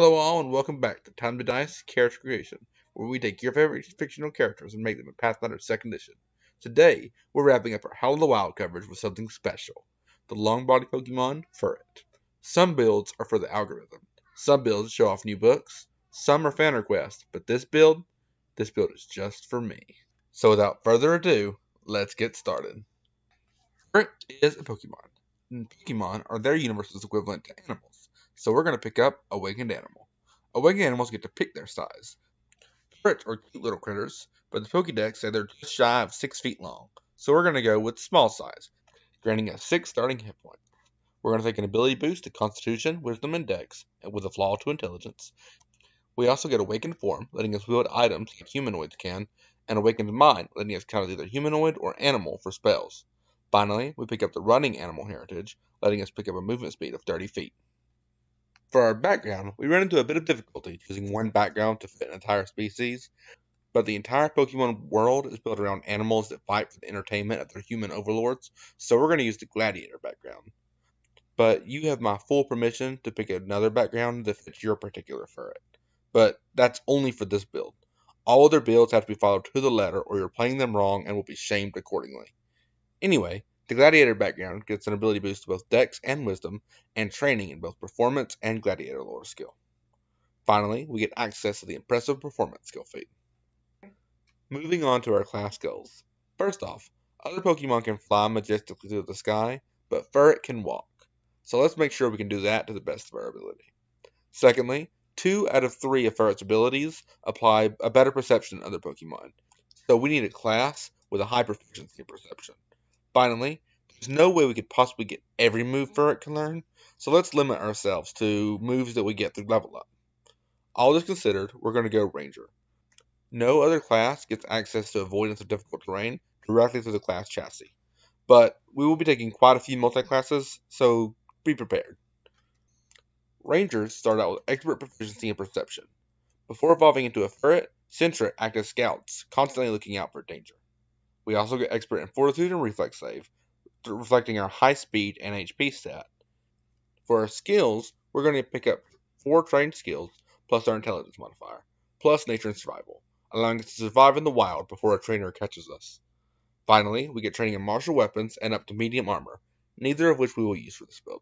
Hello all and welcome back to Time to Dice Character Creation, where we take your favorite fictional characters and make them a Pathfinder 2nd Edition. Today, we're wrapping up our Howl of the Wild coverage with something special, the long-body Pokemon, Furret. Some builds are for the algorithm, some builds show off new books, some are fan requests, but this build is just for me. So without further ado, let's get started. Furret is a Pokemon, and Pokemon are their universe's equivalent to animals. So we're going to pick up Awakened Animal. Awakened animals get to pick their size. Ferrets are cute little critters, but the Pokédex say they're just shy of 6 feet long. So we're going to go with small size, granting us 6 starting hit points. We're going to take an ability boost to Constitution, Wisdom, and Dex, and with a flaw to Intelligence. We also get Awakened Form, letting us wield items like humanoids can, and Awakened Mind, letting us count as either humanoid or animal for spells. Finally, we pick up the Running Animal Heritage, letting us pick up a movement speed of 30 feet. For our background, we run into a bit of difficulty choosing one background to fit an entire species, but the entire Pokemon world is built around animals that fight for the entertainment of their human overlords, so we're going to use the gladiator background. But you have my full permission to pick another background that fits your particular ferret. But that's only for this build. All other builds have to be followed to the letter or you're playing them wrong and will be shamed accordingly. Anyway, the gladiator background gets an ability boost to both Dex and Wisdom, and training in both performance and gladiator lore skill. Finally, we get access to the impressive performance skill feat. Moving on to our class goals. First off, other Pokemon can fly majestically through the sky, but Furret can walk. So let's make sure we can do that to the best of our ability. Secondly, 2 out of 3 of Furret's abilities apply a better perception than other Pokemon. So we need a class with a high proficiency in perception. Finally, there's no way we could possibly get every move Furret can learn, so let's limit ourselves to moves that we get through level up. All this considered, we're going to go Ranger. No other class gets access to avoidance of difficult terrain directly through the class chassis, but we will be taking quite a few multi-classes, so be prepared. Rangers start out with expert proficiency in perception. Before evolving into a Furret, Sentret act as scouts, constantly looking out for danger. We also get expert in fortitude and reflex save, reflecting our high speed and HP stat. For our skills, we're going to pick up 4 trained skills, plus our intelligence modifier, plus nature and survival, allowing us to survive in the wild before a trainer catches us. Finally, we get training in martial weapons and up to medium armor, neither of which we will use for this build.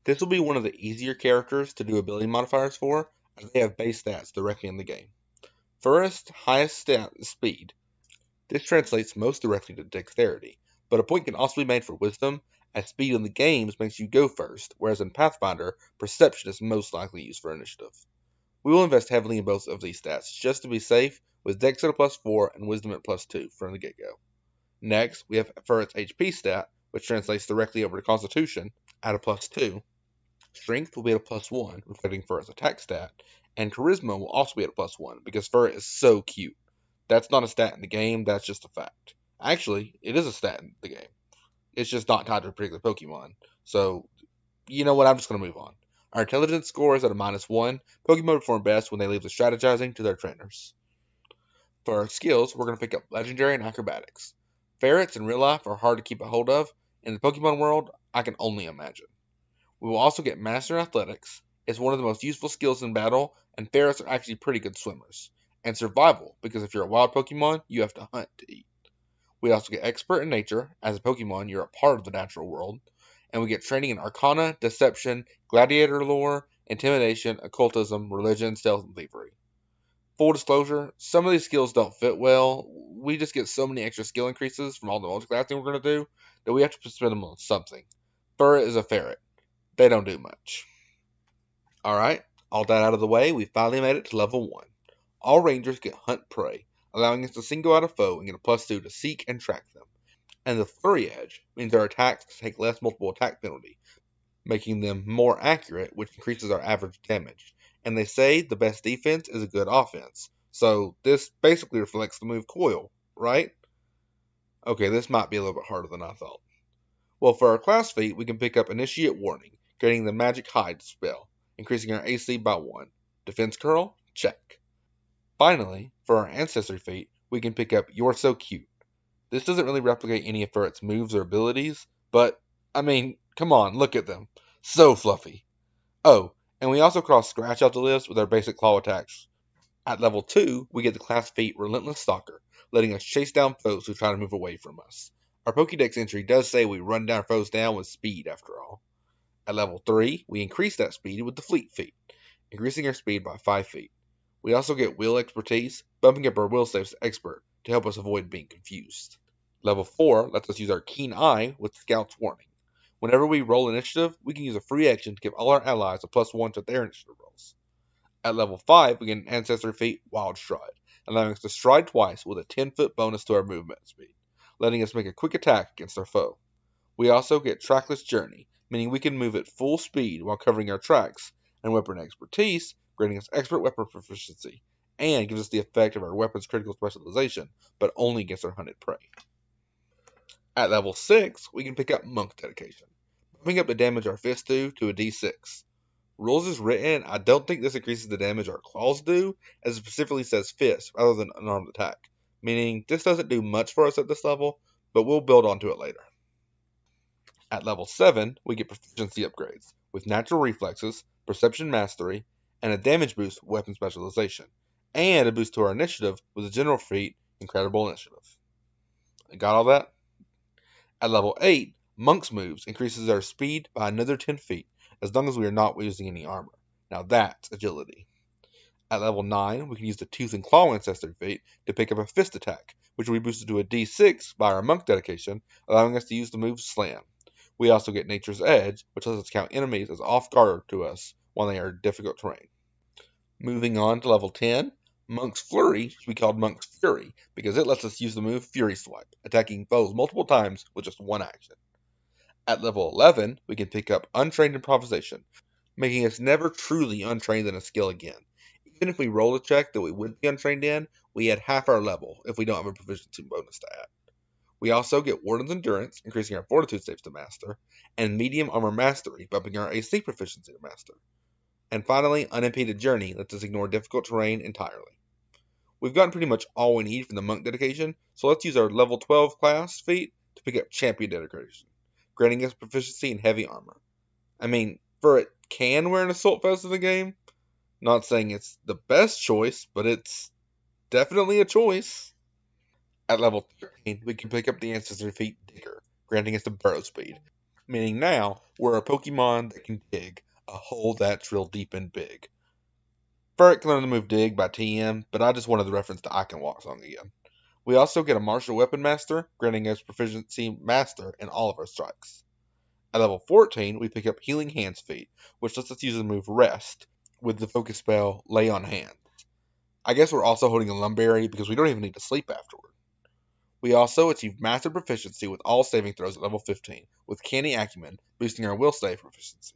This will be one of the easier characters to do ability modifiers for, as they have base stats directly in the game. First, highest stat is speed. This translates most directly to dexterity, but a point can also be made for wisdom, as speed in the games makes you go first, whereas in Pathfinder, perception is most likely used for initiative. We will invest heavily in both of these stats, just to be safe, with Dex at a +4 and Wisdom at +2 from the get-go. Next, we have Furret's HP stat, which translates directly over to Constitution, at a +2. Strength will be at a +1, reflecting Furret's attack stat, and Charisma will also be at a +1, because Furret is so cute. That's not a stat in the game, that's just a fact. Actually, it is a stat in the game. It's just not tied to a particular Pokemon. So, you know what, I'm just going to move on. Our intelligence score is at a -1. Pokemon perform best when they leave the strategizing to their trainers. For our skills, we're going to pick up Legendary and Acrobatics. Ferrets in real life are hard to keep a hold of. In the Pokemon world, I can only imagine. We will also get Master Athletics. It's one of the most useful skills in battle, and ferrets are actually pretty good swimmers. And Survival, because if you're a wild Pokemon, you have to hunt to eat. We also get Expert in Nature. As a Pokemon, you're a part of the natural world. And we get training in Arcana, Deception, Gladiator Lore, Intimidation, Occultism, Religion, Stealth, and Thievery. Full disclosure, some of these skills don't fit well. We just get so many extra skill increases from all the multiclassing we're going to do that we have to spend them on something. Furret is a ferret. They don't do much. Alright, all that out of the way, we finally made it to level 1. All rangers get Hunt Prey, allowing us to single out a foe and get a +2 to seek and track them. And the Flurry Edge means our attacks take less multiple attack penalty, making them more accurate, which increases our average damage. And they say the best defense is a good offense. So this basically reflects the move Coil, right? Okay, this might be a little bit harder than I thought. Well, for our class feat, we can pick up Initiate Warning, getting the Magic Hide spell, increasing our AC by 1. Defense Curl? Check. Finally, for our Ancestry feat, we can pick up You're So Cute. This doesn't really replicate any of Furret's moves or abilities, but, I mean, come on, look at them. So fluffy. Oh, And we also cross Scratch out the list with our basic claw attacks. At level 2, we get the class feat Relentless Stalker, letting us chase down foes who try to move away from us. Our Pokédex entry does say we run down foes down with speed after all. At level 3, we increase that speed with the Fleet feat, increasing our speed by 5 feet. We also get Will Expertise, bumping up our Will saves to Expert to help us avoid being confused. Level 4 lets us use our Keen Eye with Scout's Warning. Whenever we roll initiative, we can use a free action to give all our allies a +1 to their initiative rolls. At level 5, we get an Ancestry feat, Wild Stride, allowing us to stride twice with a 10-foot bonus to our movement speed, letting us make a quick attack against our foe. We also get Trackless Journey, meaning we can move at full speed while covering our tracks, and Weapon Expertise, granting us expert weapon proficiency, and gives us the effect of our weapon's critical specialization, but only against our hunted prey. At level 6, we can pick up Monk Dedication, bumping up the damage our fists do to a d6. Rules is written, I don't think this increases the damage our claws do, as it specifically says fists rather than unarmed attack, meaning this doesn't do much for us at this level, but we'll build onto it later. At level 7, we get proficiency upgrades, with natural reflexes, perception mastery, and a damage boost with weapon specialization, and a boost to our initiative with a general feat, Incredible Initiative. Got all that? At level 8, Monk's Moves increases our speed by another 10 feet, as long as we are not using any armor. Now that's agility. At level 9, we can use the Tooth and Claw Ancestry feat to pick up a Fist attack, which will be boosted to a d6 by our Monk Dedication, allowing us to use the move Slam. We also get Nature's Edge, which lets us count enemies as off guard to us when they are difficult terrain. Moving on to level 10, Monk's Flurry should be called Monk's Fury, because it lets us use the move Fury Swipe, attacking foes multiple times with just one action. At level 11, we can pick up Untrained Improvisation, making us never truly untrained in a skill again. Even if we roll a check that we would be untrained in, we add half our level if we don't have a proficiency bonus to add. We also get Warden's Endurance, increasing our Fortitude saves to Master, and Medium Armor Mastery, bumping our AC proficiency to Master. And finally, Unimpeded Journey lets us ignore difficult terrain entirely. We've gotten pretty much all we need from the Monk Dedication, so let's use our level 12 class feat to pick up Champion Dedication, granting us proficiency in heavy armor. I mean, Furret can wear an assault vest in the game. Not saying it's the best choice, but it's definitely a choice. At level 13, we can pick up the Ancestry feat Digger, granting us the burrow speed, meaning now we're a Pokemon that can dig a hole that's real deep and big. Ferret can learn the move Dig by TM, but I just wanted the reference to I Can Walk song again. We also get a Martial Weapon Master, granting us Proficiency Master in all of our strikes. At level 14, we pick up Healing Hands feat, which lets us use the move Rest with the focus spell Lay on Hands. I guess we're also holding a Lumberry because we don't even need to sleep afterward. We also achieve Master Proficiency with all saving throws at level 15, with Canny Acumen boosting our Will Save proficiency,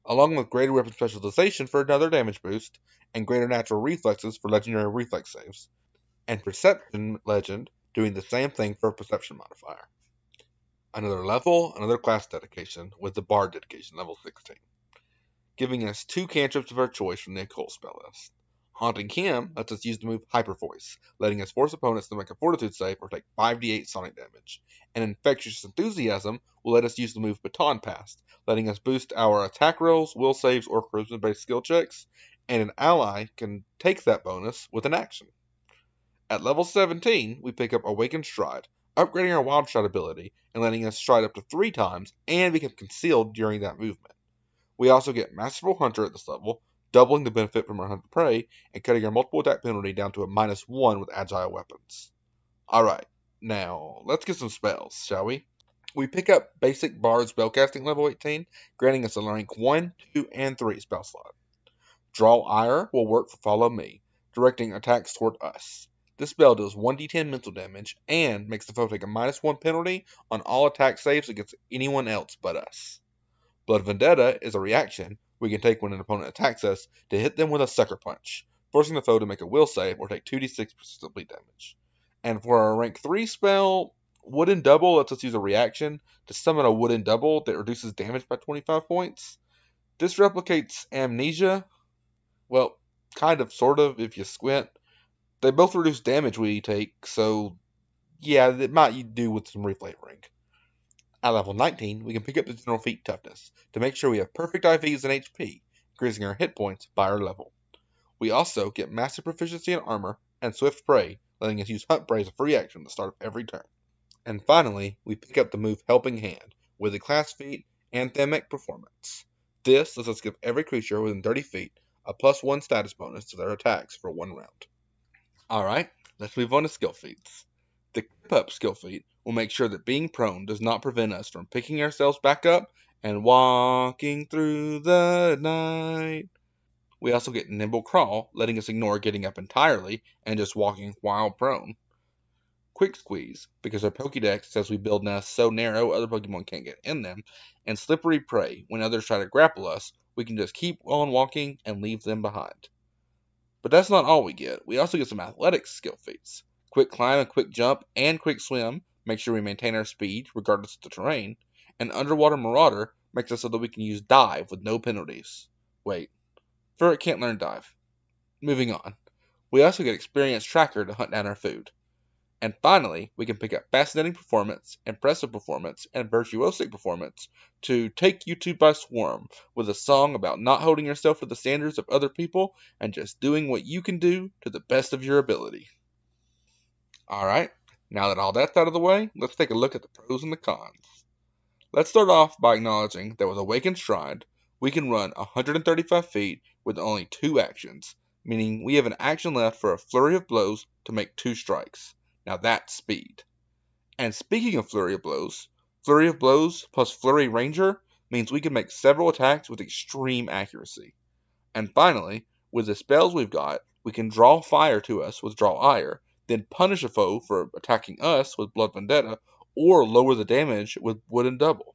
along with Greater Weapon Specialization for another damage boost, and Greater Natural Reflexes for Legendary Reflex saves, and Perception Legend doing the same thing for a Perception modifier. Another level, another class dedication, with the Bard dedication, level 16, giving us 2 cantrips of our choice from the Occult spell list. Haunting Him lets us use the move Hyper Voice, letting us force opponents to make a Fortitude save or take 5d8 sonic damage. And Infectious Enthusiasm will let us use the move Baton Pass, letting us boost our attack rolls, will saves, or charisma-based skill checks, and an ally can take that bonus with an action. At level 17, we pick up Awakened Stride, upgrading our Wild Stride ability and letting us stride up to 3 times and become concealed during that movement. We also get Masterful Hunter at this level, doubling the benefit from our hunted prey, and cutting our multiple attack penalty down to a -1 with agile weapons. Alright, now let's get some spells, shall we? We pick up basic Bard spellcasting level 18, granting us a rank 1, 2, and 3 spell slot. Draw Ire will work for Follow Me, directing attacks toward us. This spell deals 1d10 mental damage and makes the foe take a -1 penalty on all attack saves against anyone else but us. Blood Vendetta is a reaction we can take when an opponent attacks us to hit them with a Sucker Punch, forcing the foe to make a will save or take 2d6 persistent bleed damage. And for our rank 3 spell, Wooden Double lets us use a reaction to summon a Wooden Double that reduces damage by 25 points. This replicates Amnesia. Well, kind of, sort of, if you squint. They both reduce damage we take, so yeah, it might do with some reflavoring. At level 19, we can pick up the General Feat Toughness to make sure we have perfect IVs and HP, increasing our hit points by our level. We also get massive proficiency in armor and swift prey, letting us use hunt prey as a free action at the start of every turn. And finally, we pick up the move Helping Hand with a class feat Anthemic Performance. This lets us give every creature within 30 feet a +1 status bonus to their attacks for 1 round. Alright, let's move on to skill feats. The Keep Up skill feat will make sure that being prone does not prevent us from picking ourselves back up and walking through the night. We also get Nimble Crawl, letting us ignore getting up entirely and just walking while prone. Quick Squeeze, because our Pokédex says we build nests so narrow other Pokemon can't get in them, and Slippery Prey, when others try to grapple us, we can just keep on walking and leave them behind. But that's not all we get. We also get some athletics skill feats. Quick Climb and Quick Jump and Quick Swim make sure we maintain our speed regardless of the terrain, and Underwater Marauder makes it so that we can use Dive with no penalties. Wait, Furret can't learn Dive. Moving on. We also get Experience Tracker to hunt down our food. And finally, we can pick up Fascinating Performance, Impressive Performance, and Virtuosic Performance to take you to by swarm with a song about not holding yourself to the standards of other people and just doing what you can do to the best of your ability. Alright, now that all that's out of the way, let's take a look at the pros and the cons. Let's start off by acknowledging that with Awakened Stride, we can run 135 feet with only 2 actions, meaning we have an action left for a Flurry of Blows to make 2 strikes. Now that's speed. And speaking of Flurry of Blows plus Flurry Ranger means we can make several attacks with extreme accuracy. And finally, with the spells we've got, we can draw fire to us with Draw Ire, then punish a foe for attacking us with Blood Vendetta, or lower the damage with Wooden Double.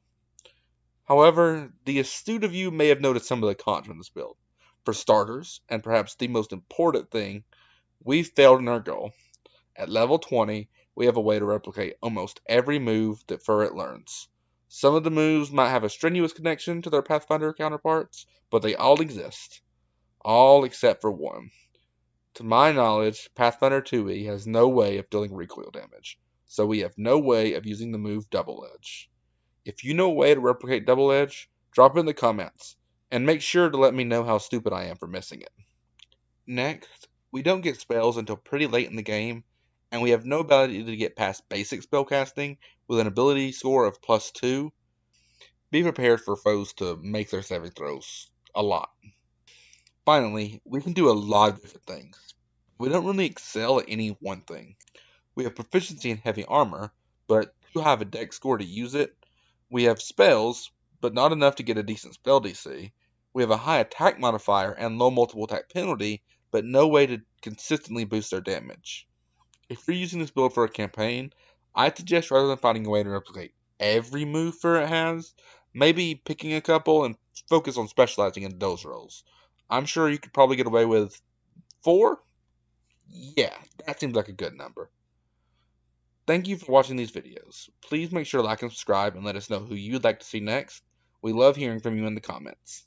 However, the astute of you may have noticed some of the cons from this build. For starters, and perhaps the most important thing, we've failed in our goal. At level 20, we have a way to replicate almost every move that Furret learns. Some of the moves might have a strenuous connection to their Pathfinder counterparts, but they all exist. All except for one. To my knowledge, Pathfinder 2e has no way of dealing recoil damage, so we have no way of using the move Double Edge. If you know a way to replicate Double Edge, drop it in the comments, and make sure to let me know how stupid I am for missing it. Next, we don't get spells until pretty late in the game, and we have no ability to get past basic spellcasting with an ability score of +2. Be prepared for foes to make their saving throws a lot. Finally, we can do a lot of different things. We don't really excel at any one thing. We have proficiency in heavy armor, but too high of a dex score to use it. We have spells, but not enough to get a decent spell DC. We have a high attack modifier and low multiple attack penalty, but no way to consistently boost their damage. If you're using this build for a campaign, I'd suggest rather than finding a way to replicate every move Furret has, maybe picking a couple and focus on specializing in those roles. I'm sure you could probably get away with 4? Yeah, that seems like a good number. Thank you for watching these videos. Please make sure to like and subscribe and let us know who you'd like to see next. We love hearing from you in the comments.